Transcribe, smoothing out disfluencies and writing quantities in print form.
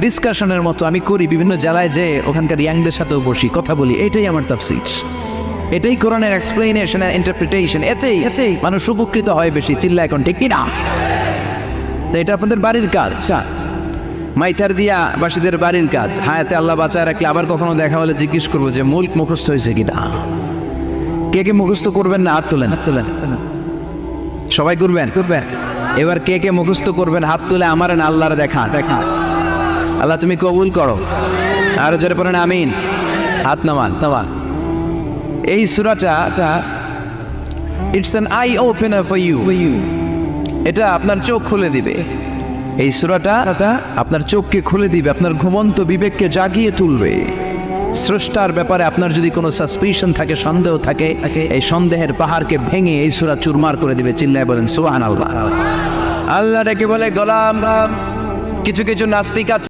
ডিসকাশনের মতো আমি করি, বিভিন্ন জেলায় যে ওখানকার ইয়াংদের সাথেও বসি, কথা বলি, এটাই আমার তাফসীর, এটাই কোরআনের এক্সপ্লেনেশন আর ইন্টারপ্রিটেশন। এতেই মানুষ উপকৃত হয় বেশি। চিল্লা এখন ঠিক কিনা? তো এটা আপনাদের বাড়ির কাজ, মাইথার দিয়া বাসীদের বাড়ির কাজ। হায়াতে আল্লাহ বাঁচায় রাখলে আবার কখনো দেখা হলে জিজ্ঞেস করবো যে মুল্ক মুখস্থ হয়েছে কিনা। কে কে মুখস্থ করবেন না হাত তোলেন, সবাই করবেন। এবার কে কে মুখস্থ করবেন হাত তুলে আমার না আল্লাহর দেখা। আল্লাহ তুমি কবুল করো। আরো জোরে পড়েন আমিন। হাত নামান। এই সূরাটা it's an eye opener for you. এটা আপনার চোখ খুলে দিবে। এই সূরাটা আপনার চোখকে খুলে দিবে, আপনার ঘুমন্ত বিবেককে জাগিয়ে তুলবে। স্রষ্টার ব্যাপারে আপনার যদি কোনো সাসপিশন থাকে, সন্দেহ থাকে, এই সন্দেহের পাহাড়কে ভেঙে এই সূরা চুরমার করে দিবে। চিল্লায় বলেন সুবহানাল্লাহ। আল্লাহ ডেকে বলে গোলাম, কিছু নাস্তিক আছে